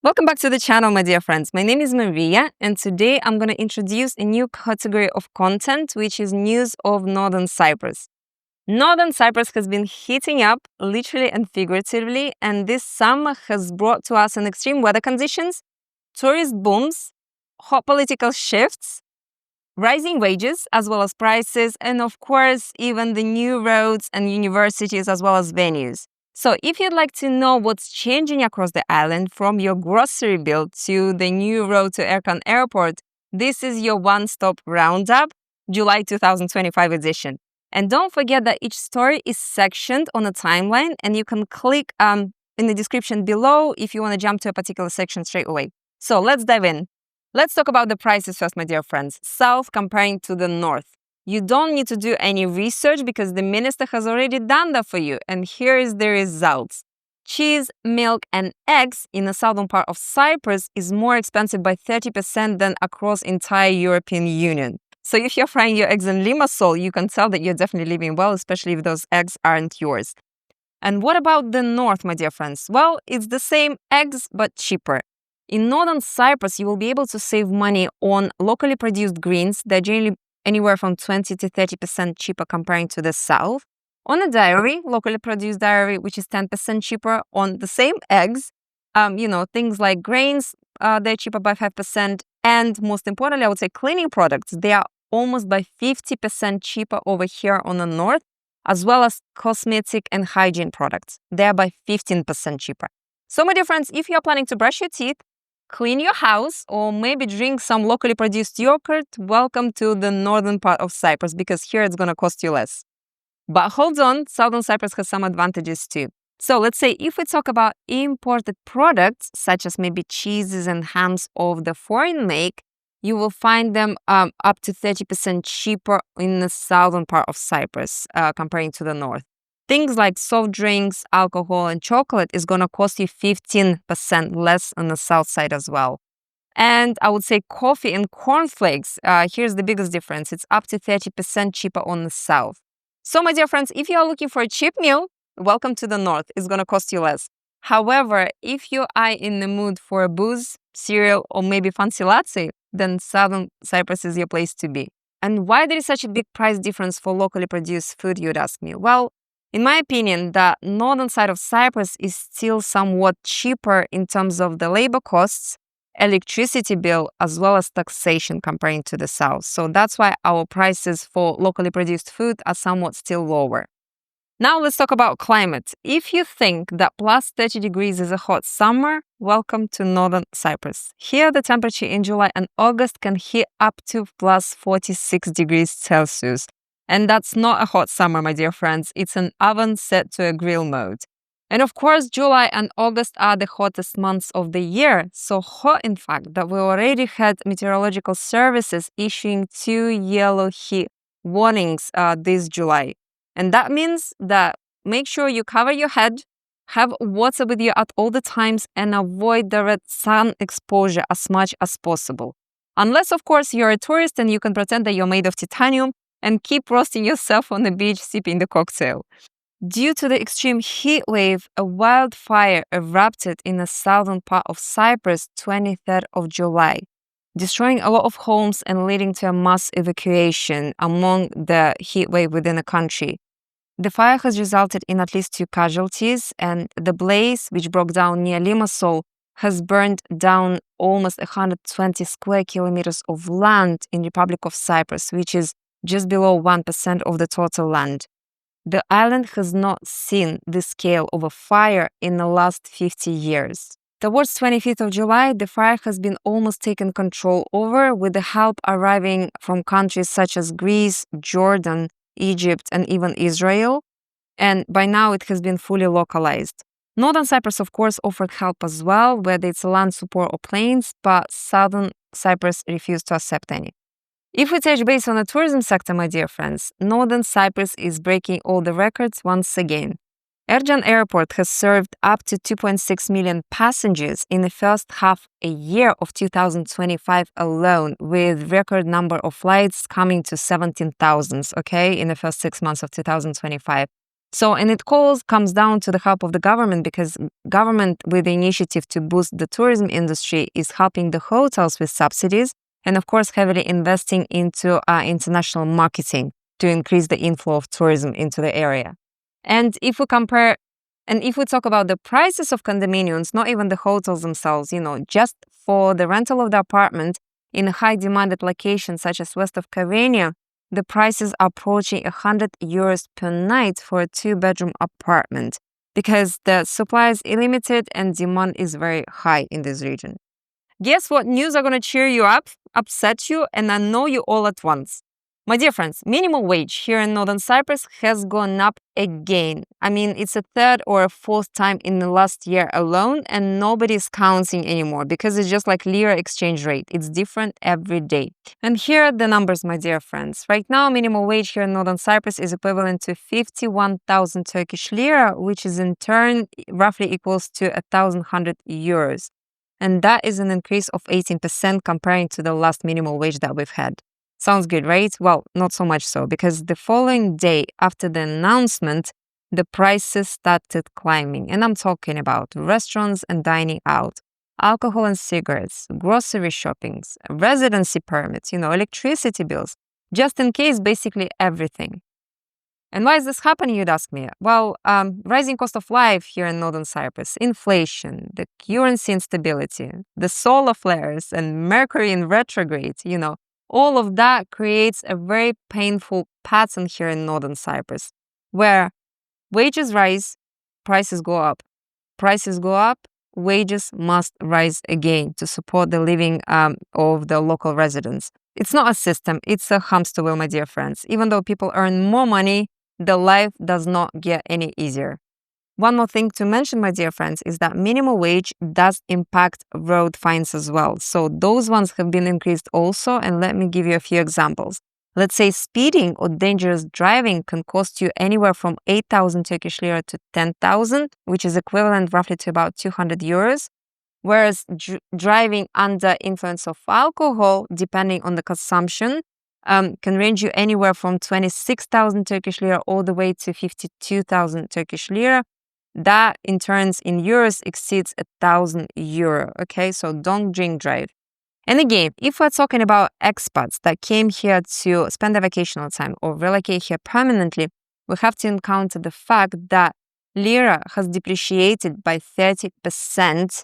Welcome back to the channel, my dear friends. My name is Maria, and today I'm going to introduce a new category of content, which is news of Northern Cyprus. Northern Cyprus has been heating up, literally and figuratively, and this summer has brought to us an extreme weather conditions, tourist booms, hot political shifts, rising wages as well as prices, and of course, even the new roads and universities as well as venues. So if you'd like to know what's changing across the island from your grocery bill to the new road to Erkan Airport, this is your one-stop roundup, July 2025 edition. And don't forget that each story is sectioned on a timeline, and you can click in the description below if you want to jump to a particular section straight away. So let's dive in. Let's talk about the prices first, my dear friends. South comparing to the north. You don't need to do any research because the minister has already done that for you. And here is the results. Cheese, milk, and eggs in the southern part of Cyprus is more expensive by 30% than across entire European Union. So if you're frying your eggs in Limassol, you can tell that you're definitely living well, especially if those eggs aren't yours. And what about the north, my dear friends? Well, it's the same eggs, but cheaper. In northern Cyprus, you will be able to save money on locally produced greens. They're generally anywhere from 20 to 30% cheaper comparing to the south. On a dairy, locally produced dairy, which is 10% cheaper. On the same eggs, things like grains, they're cheaper by 5%. And most importantly, I would say cleaning products, they are almost by 50% cheaper over here on the north, as well as cosmetic and hygiene products. They're by 15% cheaper. So my dear friends, if you're planning to brush your teeth, clean your house, or maybe drink some locally produced yogurt, welcome to the northern part of Cyprus, because here it's going to cost you less. But hold on, southern Cyprus has some advantages too. So let's say if we talk about imported products, such as maybe cheeses and hams of the foreign make, you will find them up to 30% cheaper in the southern part of Cyprus comparing to the north. Things like soft drinks, alcohol, and chocolate is going to cost you 15% less on the south side as well. And I would say coffee and cornflakes, here's the biggest difference. It's up to 30% cheaper on the south. So my dear friends, if you are looking for a cheap meal, welcome to the north. It's going to cost you less. However, if you are in the mood for a booze, cereal, or maybe fancy latte, then southern Cyprus is your place to be. And why there is such a big price difference for locally produced food, you'd ask me? Well, in my opinion, the northern side of Cyprus is still somewhat cheaper in terms of the labor costs, electricity bill, as well as taxation comparing to the south. So that's why our prices for locally produced food are somewhat still lower. Now let's talk about climate. If you think that plus 30 degrees is a hot summer, welcome to northern Cyprus. Here the temperature in July and August can hit up to plus 46 degrees Celsius. And that's not a hot summer, my dear friends. It's an oven set to a grill mode. And of course, July and August are the hottest months of the year. So hot, in fact, that we already had meteorological services issuing 2 yellow heat warnings this July. And that means that make sure you cover your head, have water with you at all the times, and avoid direct sun exposure as much as possible. Unless, of course, you're a tourist and you can pretend that you're made of titanium and keep roasting yourself on the beach sipping the cocktail. Due to the extreme heat wave, a wildfire erupted in the southern part of Cyprus 23rd of July, destroying a lot of homes and leading to a mass evacuation among the heat wave within the country. The fire has resulted in at least 2 casualties, and the blaze, which broke down near Limassol, has burned down almost 120 square kilometers of land in Republic of Cyprus, which is just below 1% of the total land. The island has not seen this scale of a fire in the last 50 years. Towards 25th of July, the fire has been almost taken control over, with the help arriving from countries such as Greece, Jordan, Egypt, and even Israel. And by now it has been fully localized. Northern Cyprus, of course, offered help as well, whether it's land support or planes, but southern Cyprus refused to accept any. If we touch base on the tourism sector, my dear friends, northern Cyprus is breaking all the records once again. Erkan Airport has served up to 2.6 million passengers in the first half a year of 2025 alone, with record number of flights coming to 17,000, in the first 6 months of 2025. So, and it comes down to the help of the government, because government with the initiative to boost the tourism industry is helping the hotels with subsidies and of course heavily investing into international marketing to increase the inflow of tourism into the area. And if we compare and if we talk about the prices of condominiums, not even the hotels themselves, just for the rental of the apartment in a high demanded location such as west of Kavenia, the prices are approaching 100 euros per night for a 2-bedroom apartment because the supply is limited and demand is very high in this region. Guess what news are going to cheer you up, upset you, and annoy you all at once? My dear friends, minimum wage here in Northern Cyprus has gone up again. I mean, it's a third or a fourth time in the last year alone, and nobody's counting anymore because it's just like lira exchange rate. It's different every day. And here are the numbers, my dear friends. Right now, minimum wage here in Northern Cyprus is equivalent to 51,000 Turkish lira, which is in turn roughly equals to 1,100 euros. And that is an increase of 18% comparing to the last minimum wage that we've had. Sounds good, right? Well, not so much so, because the following day after the announcement, the prices started climbing. And I'm talking about restaurants and dining out, alcohol and cigarettes, grocery shoppings, residency permits, electricity bills, just in case, basically everything. And why is this happening, you'd ask me? Well, rising cost of life here in Northern Cyprus, inflation, the currency instability, the solar flares, and Mercury in retrograde, all of that creates a very painful pattern here in Northern Cyprus, where wages rise, prices go up. Prices go up, wages must rise again to support the living of the local residents. It's not a system, it's a hamster wheel, my dear friends. Even though people earn more money, the life does not get any easier. One more thing to mention, my dear friends, is that minimum wage does impact road fines as well. So those ones have been increased also, and let me give you a few examples. Let's say speeding or dangerous driving can cost you anywhere from 8,000 Turkish lira to 10,000, which is equivalent roughly to about 200 euros. Whereas driving under influence of alcohol, depending on the consumption, can range you anywhere from 26,000 Turkish lira all the way to 52,000 Turkish lira. That in turns in euros exceeds 1,000 euro. Okay, so don't drink drive. And again, if we're talking about expats that came here to spend their vacational time or relocate here permanently, we have to encounter the fact that lira has depreciated by 30%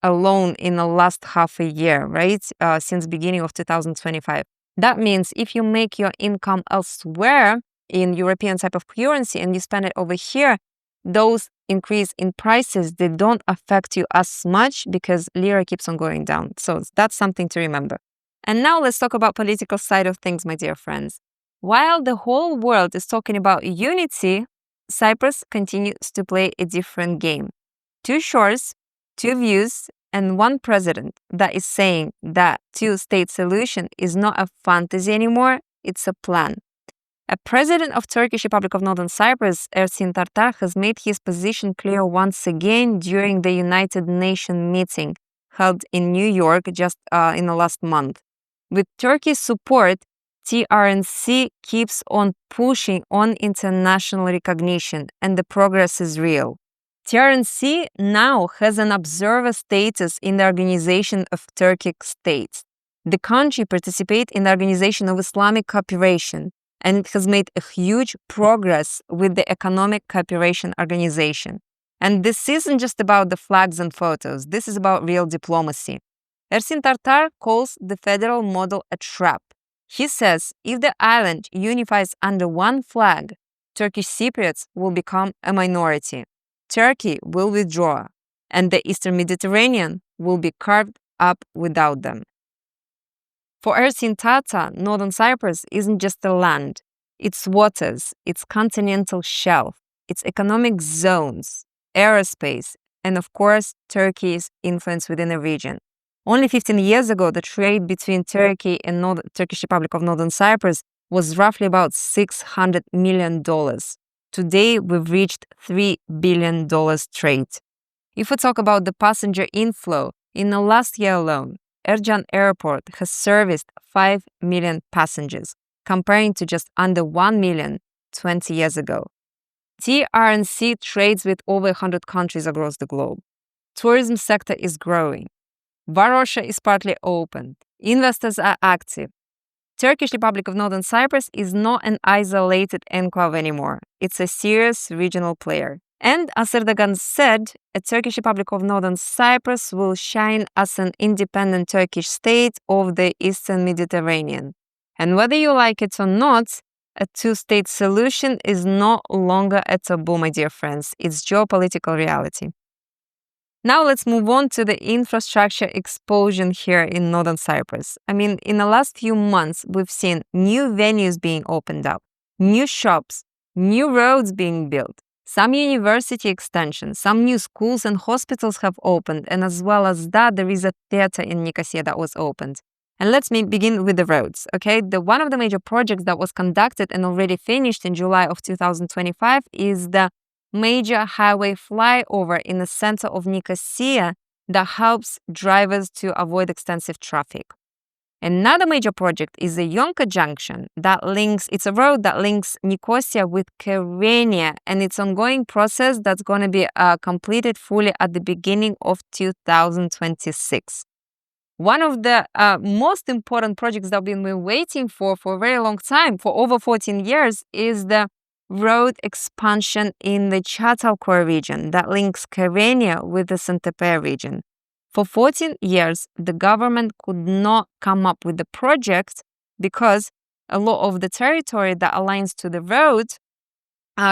alone in the last half a year, right? Since beginning of 2025. That means if you make your income elsewhere in European type of currency and you spend it over here, those increase in prices, they don't affect you as much because lira keeps on going down. So that's something to remember. And now let's talk about political side of things, my dear friends. While the whole world is talking about unity, Cyprus continues to play a different game. Two shores, two views, and one president that is saying that two-state solution is not a fantasy anymore, it's a plan. A president of Turkish Republic of Northern Cyprus, Ersin Tartar, has made his position clear once again during the United Nations meeting held in New York just in the last month. With Turkey's support, TRNC keeps on pushing on international recognition, and the progress is real. TRNC now has an observer status in the Organization of Turkic States. The country participates in the Organization of Islamic Cooperation, and it has made a huge progress with the Economic Cooperation Organization. And this isn't just about the flags and photos, this is about real diplomacy. Ersin Tartar calls the federal model a trap. He says if the island unifies under one flag, Turkish Cypriots will become a minority. Turkey will withdraw, and the Eastern Mediterranean will be carved up without them. For Ersin Tartar, Northern Cyprus isn't just a land, it's waters, its continental shelf, its economic zones, aerospace, and of course, Turkey's influence within the region. Only 15 years ago, the trade between Turkey and Turkish Republic of Northern Cyprus was roughly about $600 million. Today, we've reached $3 billion trade. If we talk about the passenger inflow, in the last year alone, Ercan Airport has serviced 5 million passengers, comparing to just under 1 million 20 years ago. TRNC trades with over 100 countries across the globe. Tourism sector is growing. Varosha is partly open. Investors are active. Turkish Republic of Northern Cyprus is not an isolated enclave anymore. It's a serious regional player. And as Erdogan said, a Turkish Republic of Northern Cyprus will shine as an independent Turkish state of the Eastern Mediterranean. And whether you like it or not, a two-state solution is no longer a taboo, my dear friends. It's geopolitical reality. Now let's move on to the infrastructure explosion here in Northern Cyprus. I mean, in the last few months, we've seen new venues being opened up, new shops, new roads being built, some university extensions, some new schools and hospitals have opened, and as well as that, there is a theater in Nicosia that was opened. And let's begin with the roads, okay? One of the major projects that was conducted and already finished in July of 2025 is the major highway flyover in the center of Nicosia that helps drivers to avoid extensive traffic. Another major project is the Yonka Junction it's a road that links Nicosia with Kyrenia, and it's an ongoing process that's going to be completed fully at the beginning of 2026. One of the most important projects that we've been waiting for a very long time, for over 14 years, is the road expansion in the Çatalköy region that links Kyrenia with the Saint-Tropez region. For 14 years, the government could not come up with the project because a lot of the territory that aligns to the road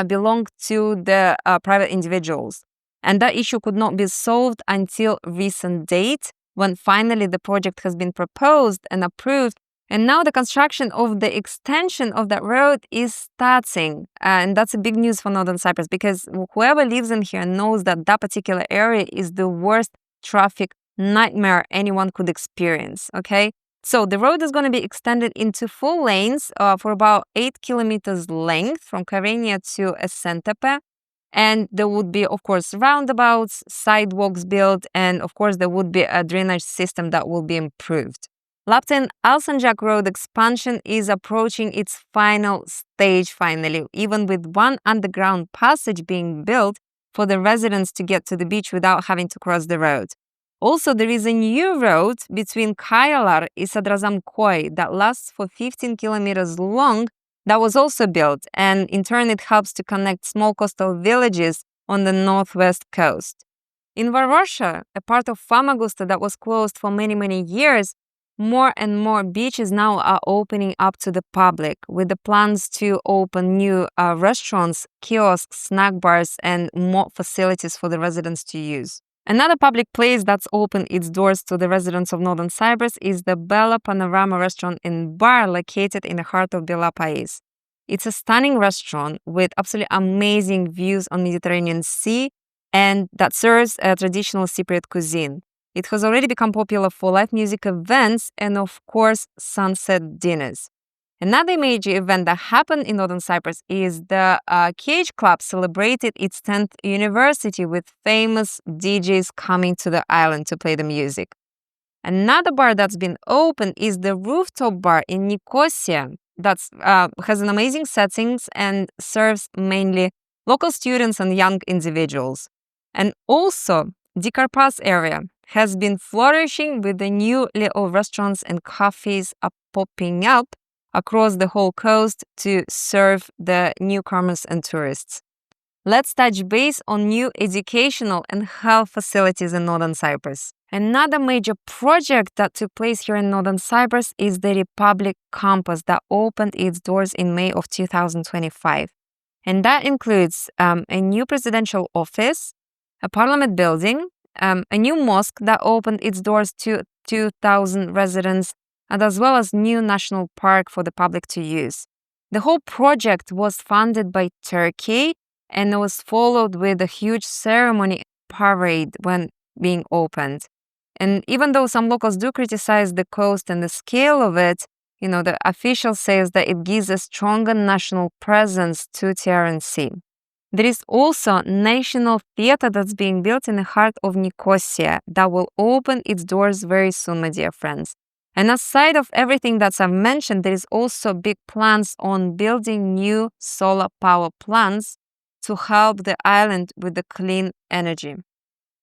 belonged to the private individuals. And that issue could not be solved until recent date, when finally the project has been proposed and approved. And now the construction of the extension of that road is starting. And that's a big news for Northern Cyprus, because whoever lives in here knows that that particular area is the worst traffic nightmare anyone could experience, okay? So the road is going to be extended into full lanes for about 8 kilometers length from Kyrenia to Saint-Tropez. And there would be, of course, roundabouts, sidewalks built, and of course there would be a drainage system that will be improved. Lapten Alsancak Road expansion is approaching its final stage finally, even with one underground passage being built for the residents to get to the beach without having to cross the road. Also, there is a new road between Kayalar and Sadrazam Koy that lasts for 15 kilometers long that was also built, and in turn it helps to connect small coastal villages on the northwest coast. In Varosha, a part of Famagusta that was closed for many, many years, more and more beaches now are opening up to the public, with the plans to open new restaurants, kiosks, snack bars, and more facilities for the residents to use. Another public place that's opened its doors to the residents of Northern Cyprus is the Bella Panorama restaurant and bar located in the heart of Bela Pais. It's a stunning restaurant with absolutely amazing views on Mediterranean Sea and that serves a traditional Cypriot cuisine. It has already become popular for live music events and, of course, sunset dinners. Another major event that happened in Northern Cyprus is the KH Club celebrated its 10th anniversary with famous DJs coming to the island to play the music. Another bar that's been opened is the Rooftop Bar in Nicosia that has an amazing settings and serves mainly local students and young individuals. And also, the Karpas area has been flourishing with the new little restaurants and cafes popping up across the whole coast to serve the newcomers and tourists. Let's touch base on new educational and health facilities in Northern Cyprus. Another major project that took place here in Northern Cyprus is the Republic Campus that opened its doors in May of 2025. And that includes a new presidential office, a parliament building, a new mosque that opened its doors to 2,000 residents, and as well as new national park for the public to use. The whole project was funded by Turkey and it was followed with a huge ceremony parade when being opened. And even though some locals do criticize the cost and the scale of it, the official says that it gives a stronger national presence to TRNC. There is also a national theater that's being built in the heart of Nicosia that will open its doors very soon, my dear friends. And aside of everything that I've mentioned, there is also big plans on building new solar power plants to help the island with the clean energy.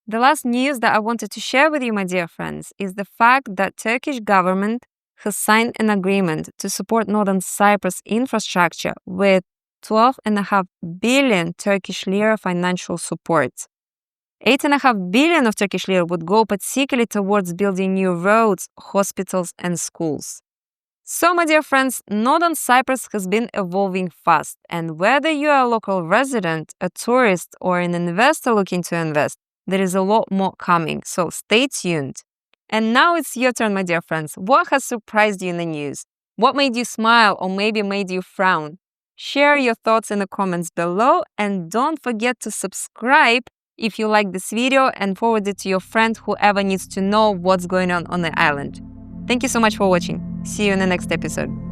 The last news that I wanted to share with you, my dear friends, is the fact that Turkish government has signed an agreement to support Northern Cyprus infrastructure with 12.5 billion Turkish lira financial support. 8.5 billion of Turkish lira would go particularly towards building new roads, hospitals, and schools. So, my dear friends, Northern Cyprus has been evolving fast, and whether you are a local resident, a tourist, or an investor looking to invest, there is a lot more coming, so stay tuned. And now it's your turn, my dear friends. What has surprised you in the news? What made you smile or maybe made you frown? Share your thoughts in the comments below, and don't forget to subscribe if you like this video and forward it to your friend, whoever needs to know what's going on the island. Thank you so much for watching. See you in the next episode.